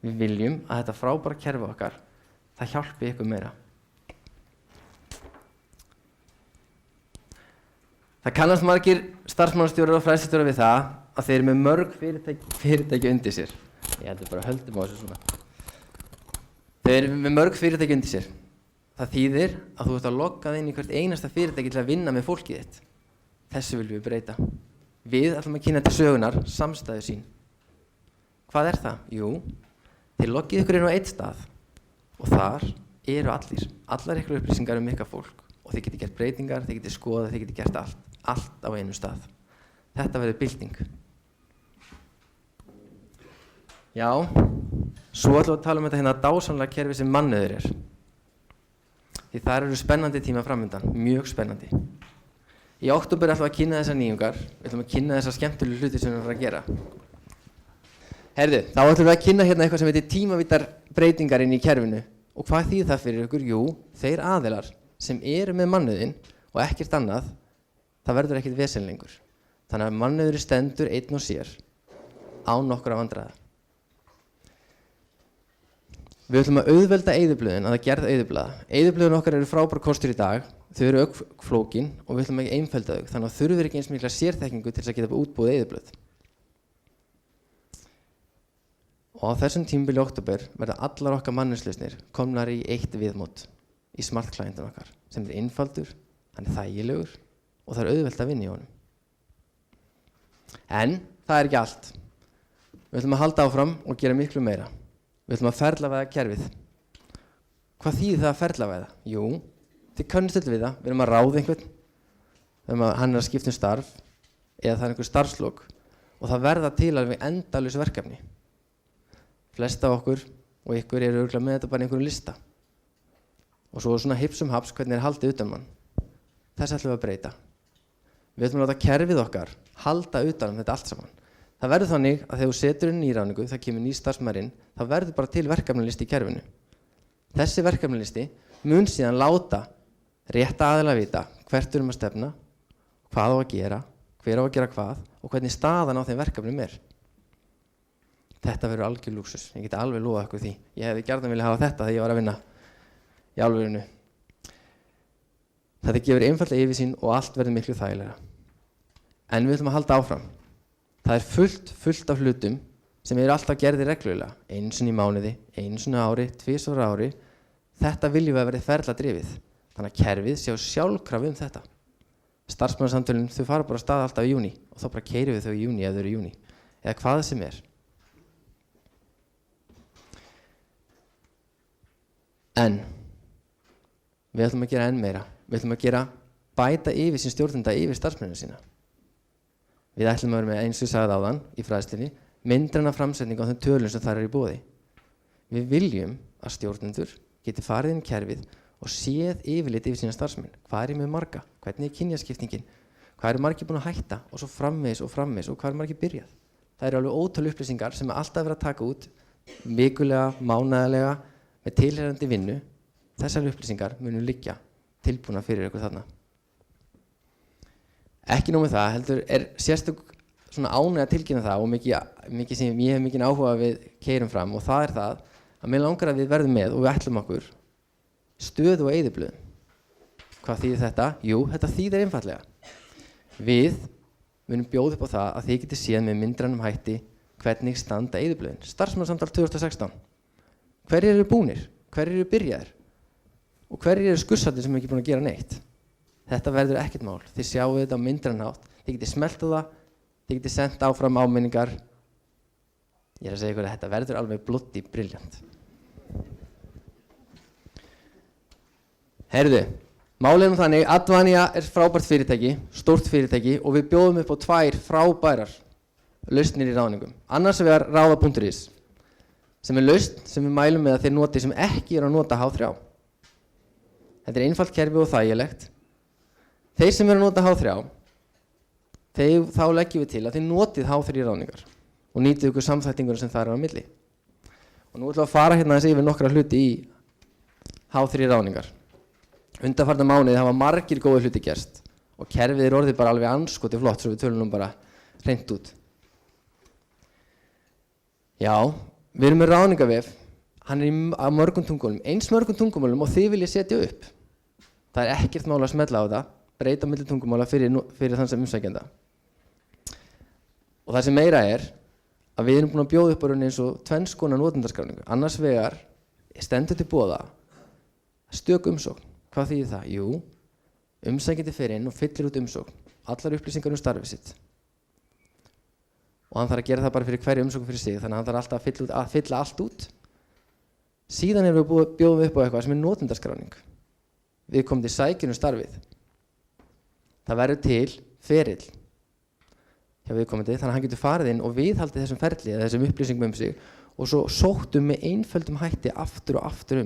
Við viljum að þetta frábæra kerfi okkar, það hjálpi ykkur meira. Það kannast margir starfsmannastjórar og fræðslustjórar við það að þeir eru með mörg fyrirtæki undir sér. Ég heldur bara höldum á þessu svona. Þeir eru með mörg fyrirtæki undir sér. Það þýðir að þú ert að logga inn í hvert einasta fyrirtæki til að vinna með fólkið þitt. Þessu viljum við breyta. Við ætlum að kynna til sögunar samstæðu sín. Hvað er það? Jú, þið loggið ykkur inn á einn stað og þar eru allar ykkur upplýsingar ykkar fólk og þið getið gert breytingar, þið getið skoðað, þið getið gert allt á einu stað. Þetta verður bylting. Já, svo ætlum við að tala þetta hérna dásamlega kerfi sem mannauður er. Því þar eru spennandi tíma framundan, mjög spennandi. Í október ætlum við að kynna þessar nýjungar, við ætlum að kynna þessar skemmtilegu hluti sem við erum að gera. Herðu, þá ætlum við að kynna hérna eitthvað sem heitir tímavítar breytingar inn í kerfinu. Og hvað þýðir það fyrir ykkur? Jú, þeir aðilar sem eru með mannauðinn og ekkert annað, það verður ekkert vesen lengur. Þannig að mannauður stendur einn og sér, án nokkura vandræða. Við ætlum að auðvelda eyðublöðin, að gerð eyðublaða. Eyðublöðin okkar eru frábær kostur í dag, þau eru flókin og við ætlum að einfelda þau, þannig að þurfum ekki eins mikla sérþekkingu til þess að geta útbúið eyðublöð. Og á þessum tímabili í október verða allar okkar mannauðslausnir komnar í eitt viðmót í smart clientin okkar, sem er einfaldur, hann er þægilegur og það er auðvelt að vinna í honum. En það er ekki allt. Við ætlum að halda áfram og gera miklu meira. Við ætlum að ferlavæða kerfið. Hvað þýðir það að ferlavæða? Jú, þið könnust öll við það. Við erum að ráða einhvern, hann er að skipta starf eða það er einhver starfslok og það verða til alveg endalaus verkefni. Flest af okkur og ykkur eru örugglega með þetta bara í einhverjum lista. Og svo svona hips haps hvernig er haldið utan mann. Þess ætlum við að breyta. Við ætlum að láta kerfið okkar halda utan þetta allt saman. Það verður þannig að þegar þú setur inn nýráningu, það kemur ný starfsmaður inn, það verður bara til verkefnalisti í kerfinu. Þessi verkefnalisti mun síðan láta rétta aðila vita hvert við erum að stefna, hvað á að gera, hver á að gera hvað og hvernig staðan á þeim verkefnum er. Þetta verður algjör lúxus, ég geti alveg lofað ykkur því. Ég hefði gjarnan viljað hafa þetta þegar ég var að vinna í alvörinu. Þetta gefur einfaldlega yfirsýn og allt verður miklu þægilegra. En við ætlum að halda áfram. Það er fullt af hlutum sem eru alltaf gerðir reglulega, einu sinni í mánuði, einu sinni á ári, 2 á ári. Þetta viljum við að verði ferladrifið. Þannig að kerfið sé á sjálfkrafa þetta. Starfsmannasamtölin, þau fara bara af stað alltaf í júní og þá bara keyrum við þau í júní ef þau eru í júní. Eða hvað sem er. En við ætlum að gera enn meira. Við ætlum að bæta yfirsýn stjórnenda yfir starfsmennina sína. Við ætlum að vera með, eins og ég sagði áðan í fræðslunni, myndræna framsetning á þeim tölum sem þar eru í boði. Við viljum að stjórnendur geti farið inn í kerfið og séð yfirlit yfir sína starfsmenn. Hvað er með marga? Hvernig er kynjaskiptingin? Hvað eru margir búin að hætta? Og svo framvegis og hvað eru margir byrjað? Það eru alveg ótal upplýsingar sem er alltaf verið að taka út, vikulega, mánaðarlega, með tilheyrandi vinnu. Þessar upplýsingar munum liggja tilbúna fyrir ykkur þarna. Ekki nóg með það, heldur er sérstök svona ánægja að tilkynna það og mikið sem ég hef mikinn áhuga að við keyrum fram og það er það að mér langar að við verðum með og við ætlum okkur stöðu og eyðublöðum. Hvað þýðir þetta? Jú, þetta þýðir einfaldlega. Við munum bjóða upp á það að þið getið séð með myndrænum hætti hvernig standa eyðublöðin. Starfsmannasamtal 2016. Hverjir eru búnir? Hverjir eru byrjaðir? Og hverjir eru skursallir sem ekki búin að gera neitt? Þetta verður ekkert mál. Þið sjáu þetta á myndrænan hátt. Þið getið smelt á það. Þið getið sendt áfram áminningar. Ég er að segja ykkur að þetta verður alveg bloody brilliant. Heyrðu, málið er þannig, Advania er frábært fyrirtæki, stórt fyrirtæki og við bjóðum upp á 2 frábærar lausnir í ráðningum. Annars vegar ráða.is sem er lausn sem við mælum með að þeir noti sem ekki eru að nota H3. Þetta er einfalt kerfi og þægilegt. Þeir sem eru að nota H3, þá leggjum við til að þeir notið H3 ráðningar og nýtið ykkur samþættingur sem það er á milli. Og nú ætlum við að fara hérna yfir nokkra hluti í H3 ráðningar. Undanfarna mánuði hafa margir góðir hluti gerst og kerfið er orðið bara alveg anskoti flott svo við tölum bara hreint út. Já, við erum með ráðningavef, hann er á mörgum tungumálum, eins mörgum tungumálum og þið viljið setja upp. Það er ekkert mál að smella á það, breyta milli tungumála fyrir þann sem umsækjanda. Og það sem meira er að við erum búin að bjóða upp á rauninni eins og 2 konar notendaskráningu. Annars vegar stendur til boða stök umsókn. Hvað þýðir það? Jú, umsækjandi fer inn og fyllir út umsókn, allar upplýsingar starfið sitt. Og hann þarf að gera það bara fyrir hverju umsókn fyrir sig, þannig að hann þarf alltaf að fylla allt út. Síðan erum við bjóðum upp á eitthvað sem er notendaskráning. Við komum til sækjunum starfið. Það verður til ferill hjá viðkomandi, þannig að hann getur farið inn og viðhaldið þessum ferli eða þessum upplýsingum sig og svo sóttum með einföldum hætti aftur og aftur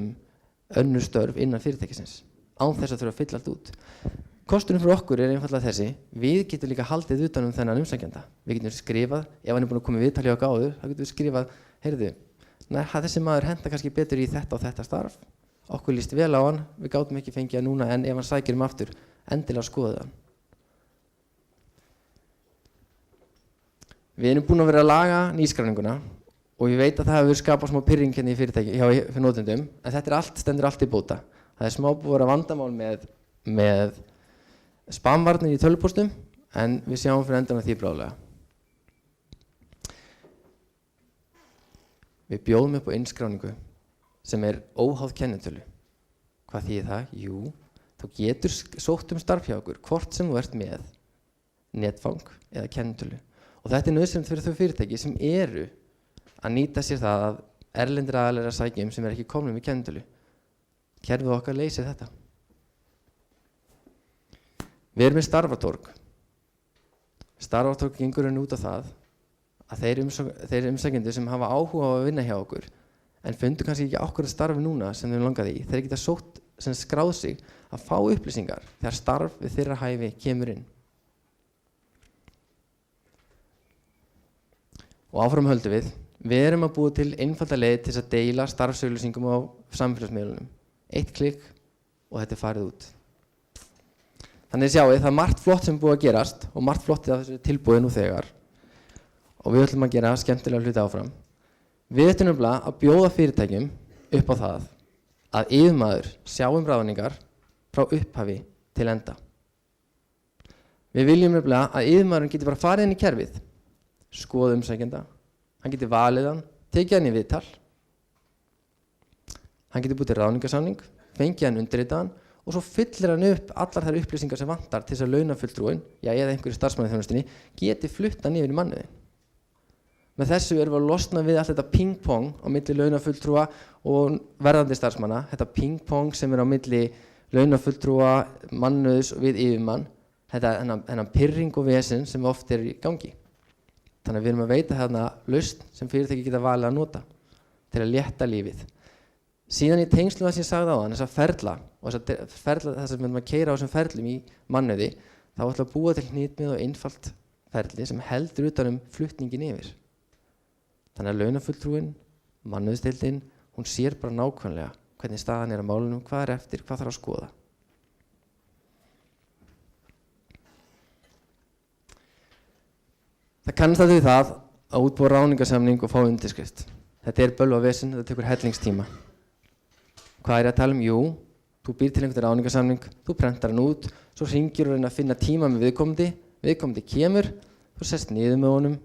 önnur störf innan fyrirtækisins án þess að þurfa að fylla allt út. Kosturinn fyrir okkur er einfaldlega þessi, við getum líka haldið utan þennan umsækjanda. Við getum skrifað, ef hann er búin að koma í viðtal hjá okkur áður, þá getum við skrifað, heyrðu, þessi maður henta kannski betur í þetta og þetta starf. Okkur líst vel á hann, við gátum ekki fengið hann núna en ef hann sækir aftur, endilega skoðið hann. Við erum búin að vera að laga nýskráninguna og ég veit að það hefur skapað smá pirring hérna í fyrirtæki hjá notendum, en þetta stendur allt í bóta. Það er smá búið að vera vandamál með spamvarnir í tölvupóstum, en við sjáum fyrir endan því bráðlega. Við bjóðum upp á innskráningu sem er óháð kennitölu. Hvað þýðir það? Jú, þú getur sótt starf hjá okkur, hvort sem þú ert með netfang eða kennitölu. Og þetta er nauðsynlegt fyrir þau fyrirtæki sem eru að nýta sér það að erlendir aðilar að sækja sem er ekki komnir með kennitölu. Kerfið okkar leysir þetta. Við erum með starfatorg. Starfatorg gengur út á það að þeir umsækjendur sem hafa áhuga á að vinna hjá okkur en fundu kannski ekki ákveðið starfi núna sem þeim langaði í, þeir geta sótt sem skráð sig að fá upplýsingar þegar starf við þeirra hæfi kemur inn. Og áfram höldum við erum að búa til einfalda leið til að deila starfsauglýsingum á samfélagsmiðlunum. 1 klikk og þetta er farið út. Þannig sjáið, það er margt flott sem er búið að gerast og margt flottið af þessu tilbúið nú þegar og við ætlum að gera skemmtilega hluti áfram. Við ætlum nefnilega að bjóða fyrirtækjum upp á það að yfirmaður sjá ráðningar frá upphafi til enda. Við viljum nefnilega að yfirmaðurinn geti bara farið inn í kerfið, skoða umsækjanda, hann geti valið hann, tekið hann í viðtal, hann geti búið til ráðningarsamning, fengið hann undirritaðan og svo fyllir hann upp allar þær upplýsingar sem vantar til þess að launafulltrúinn, eða einhverju starfsmannaþjónustunni, geti flutt hann yfir í mannauðinn. Með þessu erum við að losna við allt þetta ping-pong á milli launafulltrúa og verðandi starfsmanna, þetta ping-pong sem er á milli launafulltrúa, mannauðs og við yfirmann, þennan pirring og vesen sem oft er í gangi. Þannig að við erum að veita þarna lausn sem fyrirtæki geta valið að nota til að létta lífið. Síðan í tengslum það sem ég sagði áðan, þessa ferla og þess að við erum að keyra á þessum ferlum í mannauði, þá ætlum að búa til hnitmið og einfalt ferli sem heldur utan flutningin yfir. Þannig að launafulltrúinn, mannauðsdeildin, hún sér bara nákvæmlega hvernig staðan er á málunum, hvað er eftir, hvað þarf að skoða. Það kannast að það að útbúa ráðningarsamning og fá undirskrift. Þetta er bölvavesen, þetta tekur hellingstíma. Hvað er ég að tala um? Jú, þú býr til einhvern ráðningarsamning, þú prentar hann út, svo hringir og reynir að finna tíma með viðkomandi kemur, þú sest niður með honum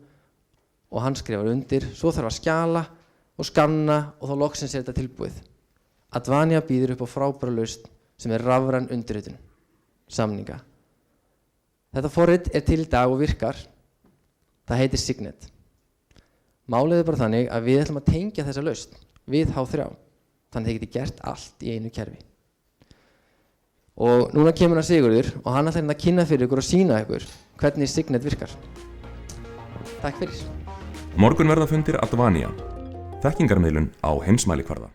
og hann skrifar undir, svo þarf að skjala og skanna og þá loksins er þetta tilbúið. Advania býður upp á frábæra lausn sem er rafræn undirritun, samninga. Þetta forrit er til í dag og virkar. Það heitir Signet. Málið er bara þannig að við ætlum að tengja þessa lausn við H3, þannig að þið geti gert allt í einu kerfi. Og núna kemur hann Sigurður og hann ætlar að kynna fyrir ykkur og sýna ykkur hvernig Signet virkar. Takk fyrir. Morgun verða fundir Advania, þekkingarmiðlun á heimsmælikvarða.